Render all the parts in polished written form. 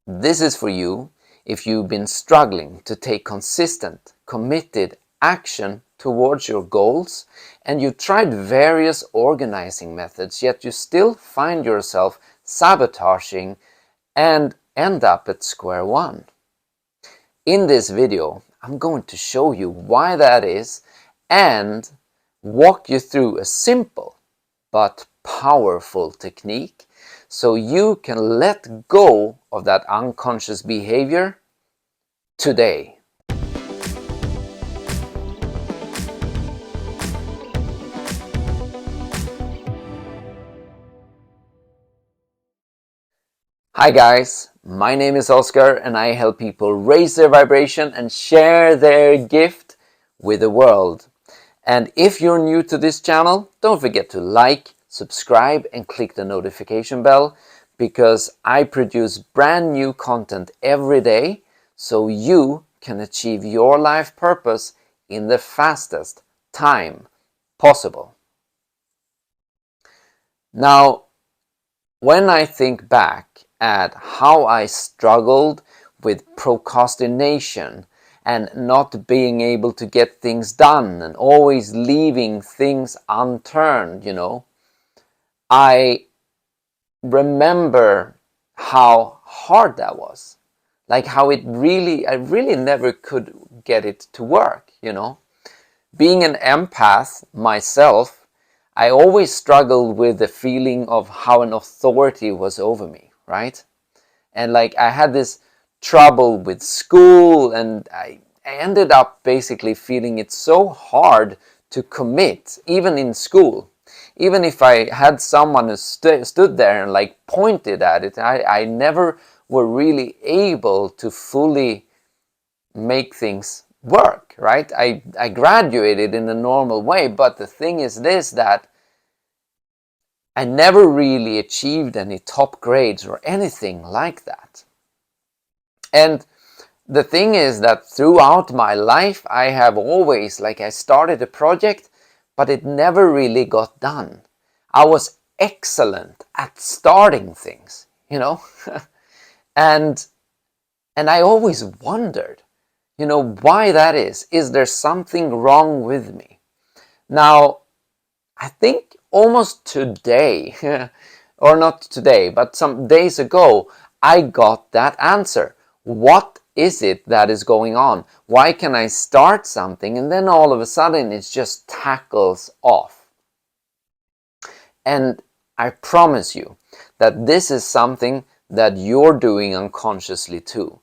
This is for you if you've been struggling to take consistent, committed action towards your goals and you've tried various organizing methods, yet you still find yourself sabotaging and end up at square one. In this video, I'm going to show you why that is and walk you through a simple but powerful technique so you can let go of that unconscious behavior today. Hi guys, my name is Oscar and I help people raise their vibration and share their gift with the world. And if you're new to this channel, don't forget to like, subscribe and click the notification bell, because I produce brand new content every day so you can achieve your life purpose in the fastest time possible. Now, when I think back at how I struggled with procrastination and not being able to get things done and always leaving things unturned, I remember how hard that was. Like how I really never could get it to work, Being an empath myself, I always struggled with the feeling of how an authority was over me, right? And like I had this trouble with school, and I ended up basically feeling it so hard to commit, even in school. Even if I had someone who stood there and like pointed at it, I never were really able to fully make things work, right? I graduated in a normal way, but the thing is this, that I never really achieved any top grades or anything like that. And the thing is that throughout my life, I have always, I started a project, but it never really got done. I was excellent at starting things, and I always wondered, why that is. Is there something wrong with me? Now, I think almost today, or not today, but some days ago, I got that answer. What is it that is going on? Why can I start something and then all of a sudden it just tackles off? And I promise you that this is something that you're doing unconsciously too.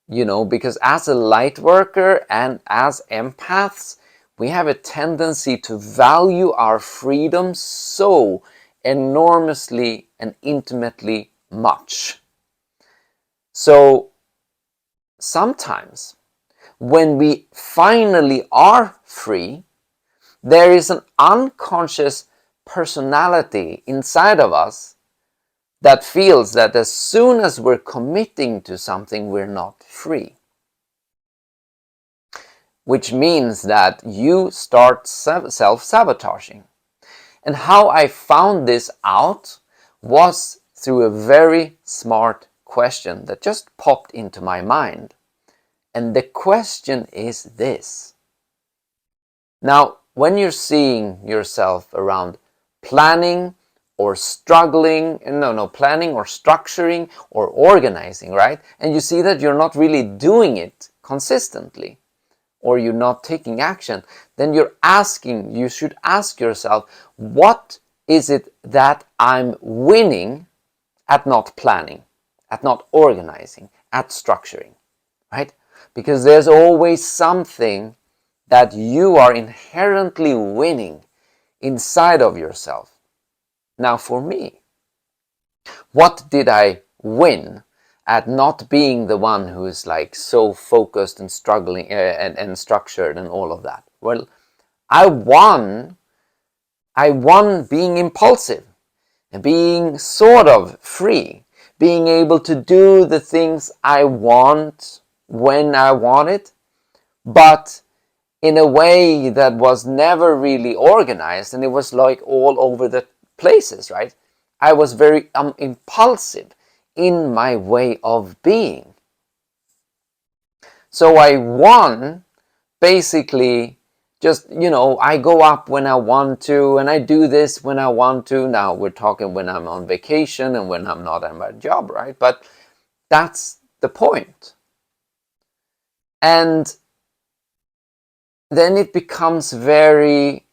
Because as a light worker and as empaths, we have a tendency to value our freedom so enormously and intimately much. So sometimes when we finally are free, there is an unconscious personality inside of us that feels that as soon as we're committing to something, we're not free. Which means that you start self-sabotaging. And how I found this out was through a very smart question that just popped into my mind. And the question is this. Now, when you're seeing yourself around planning or planning or structuring or organizing, right? And you see that you're not really doing it consistently, or you're not taking action, then you should ask yourself, what is it that I'm winning at not planning, at not organizing, at structuring, right? Because there's always something that you are inherently winning inside of yourself. Now for me, what did I win at not being the one who is so focused and struggling and structured and all of that? Well, I won being impulsive and being sort of free, being able to do the things I want when I want it, but in a way that was never really organized, and it was all over the places, right? I was very impulsive in my way of being. So I basically just, I go up when I want to, and I do this when I want to. Now we're talking when I'm on vacation and when I'm not at my job, right? But that's the point. And then it becomes very,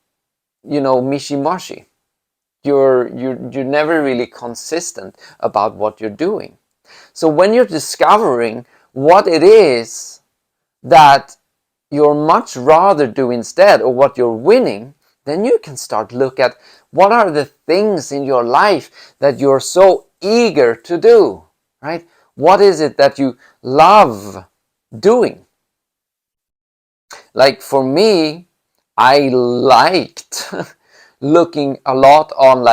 mishy-moshy. You're never really consistent about what you're doing. So when you're discovering what it is that you're much rather do instead, or what you're winning, then you can start look at what are the things in your life that you're so eager to do, right? What is it that you love doing? Like for me, I liked looking a lot on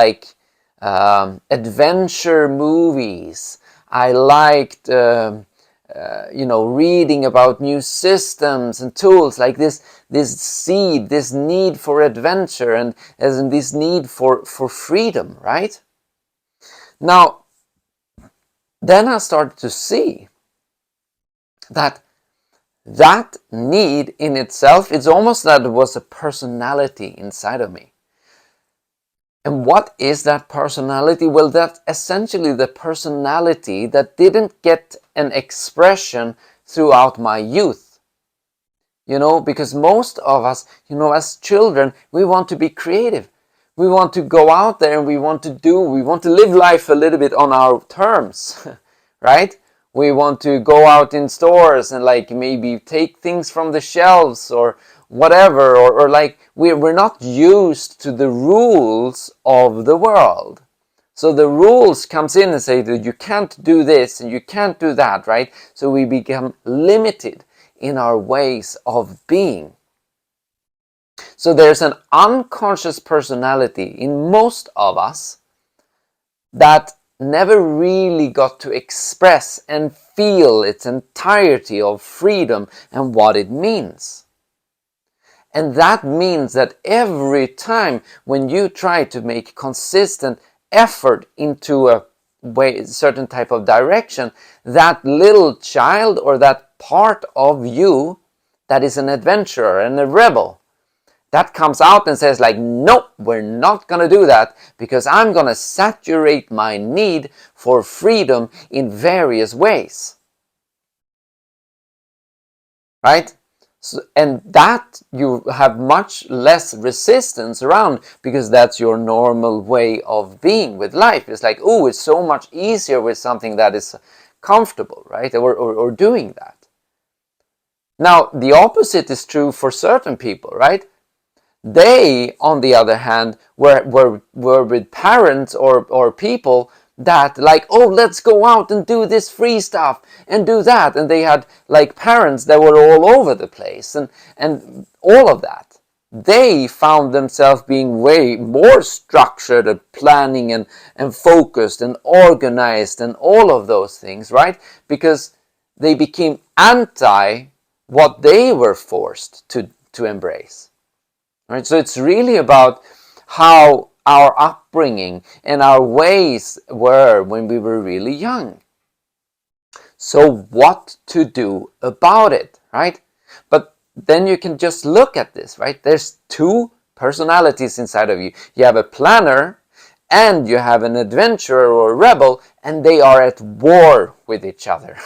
adventure movies. I liked reading about new systems and tools, like this need for adventure, and as in this need for freedom, right? Now, then I started to see that need in itself, it's almost that it was a personality inside of me. And what is that personality? Well, that's essentially the personality that didn't get an expression throughout my youth. Because most of us, as children, we want to be creative. We want to go out there and we want to live life a little bit on our terms, right? We want to go out in stores and maybe take things from the shelves or whatever, or we're not used to the rules of the world. So the rules comes in and say that you can't do this and you can't do that, right? So we become limited in our ways of being. So there's an unconscious personality in most of us that never really got to express and feel its entirety of freedom and what it means. And that means that every time when you try to make consistent effort into a certain type of direction, that little child or that part of you that is an adventurer and a rebel, that comes out and says nope, we're not going to do that, because I'm going to saturate my need for freedom in various ways. Right? So, and that you have much less resistance around, because that's your normal way of being with life. It's it's so much easier with something that is comfortable, right? Or doing that. Now, the opposite is true for certain people, right? They, on the other hand, were with parents or people that let's go out and do this free stuff and do that. And they had parents that were all over the place and all of that. They found themselves being way more structured and planning and focused and organized and all of those things, right? Because they became anti what they were forced to embrace. Right? So it's really about how our upbringing and our ways were when we were really young. So what to do about it, right? But then you can just look at this, right? There's two personalities inside of you. You have a planner and you have an adventurer or rebel, and they are at war with each other.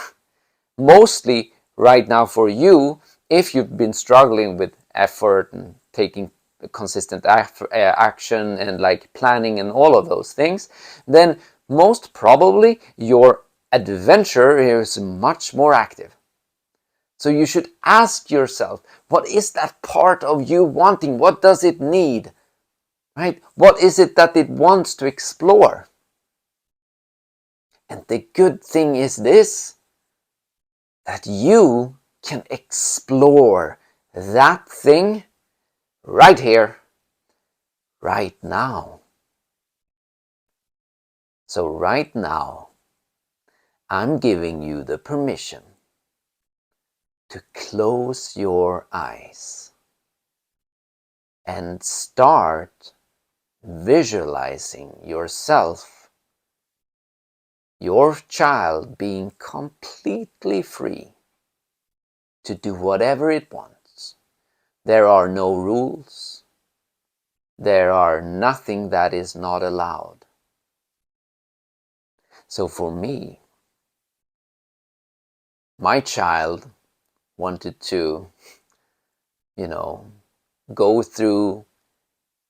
Mostly right now for you, if you've been struggling with effort and taking consistent action and planning and all of those things, then most probably your adventure is much more active. So you should ask yourself, what is that part of you wanting? What does it need? Right? What is it that it wants to explore? And the good thing is this, that you can explore that thing right here, right now. So right now, I'm giving you the permission to close your eyes and start visualizing yourself your child being completely free to do whatever it wants. There are no rules. There are nothing that is not allowed. So for me, my child wanted to, go through,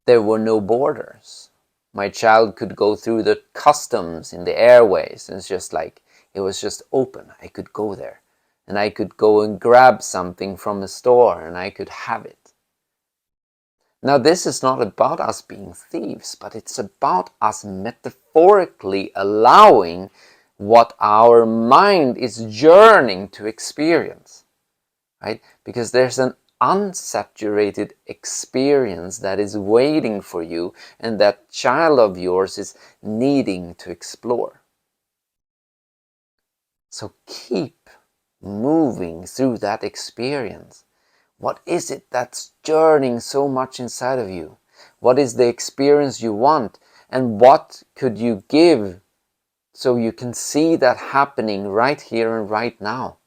there were no borders. My child could go through the customs in the airways, and it's just like, it was just open. I could go there, and I could go and grab something from a store, and I could have it. Now, this is not about us being thieves, but it's about us metaphorically allowing what our mind is yearning to experience, right? Because there's an unsaturated experience that is waiting for you, and that child of yours is needing to explore. So keep moving through that experience. What is it that's yearning so much inside of you? What is the experience you want? And what could you give so you can see that happening right here and right now?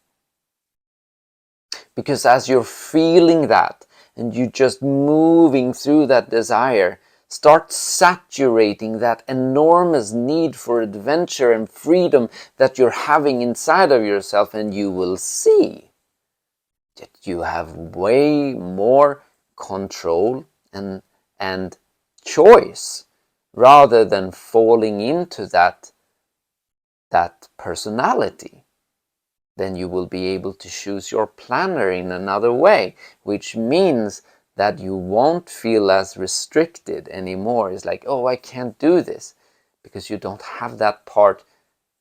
Because as you're feeling that, and you just moving through that desire, start saturating that enormous need for adventure and freedom that you're having inside of yourself, and you will see that you have way more control and choice, rather than falling into that personality. Then you will be able to choose your planner in another way, which means that you won't feel as restricted anymore. It's like, oh, I can't do this, because you don't have that part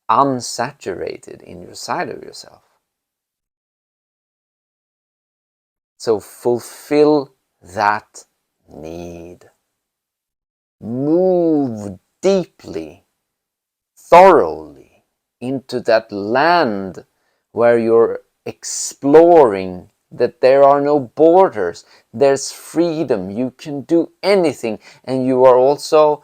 unsaturated in your side of yourself. So fulfill that need. Move deeply, thoroughly into that land where you're exploring, that there are no borders, there's freedom, you can do anything, and you are also,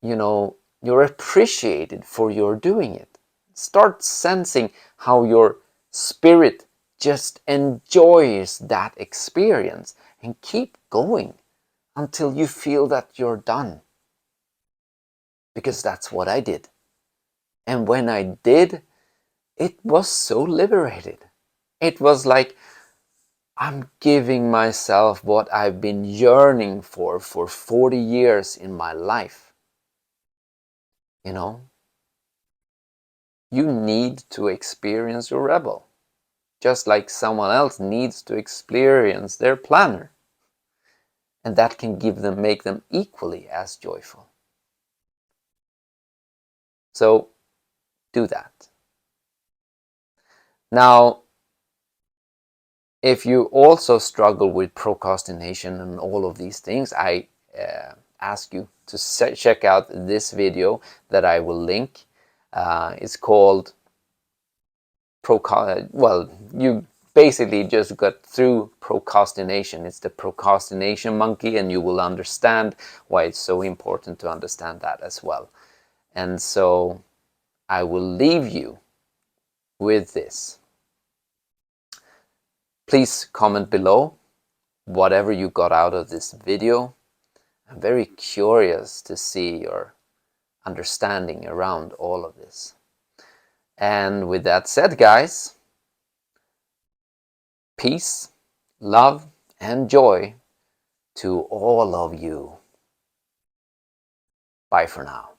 you're appreciated for your doing it. Start sensing how your spirit just enjoys that experience, and keep going until you feel that you're done. Because that's what I did. And when I did, it was so liberated. It was like, I'm giving myself what I've been yearning for 40 years in my life. You need to experience your rebel, just like someone else needs to experience their planner. And that can make them equally as joyful. So do that. Now, if you also struggle with procrastination and all of these things, I ask you to check out this video that I will link. It's called you basically just got through procrastination. It's the procrastination monkey, and you will understand why it's so important to understand that as well. And so I will leave you with this. Please comment below whatever you got out of this video. I'm very curious to see your understanding around all of this. And with that said, guys, peace, love, and joy to all of you. Bye for now.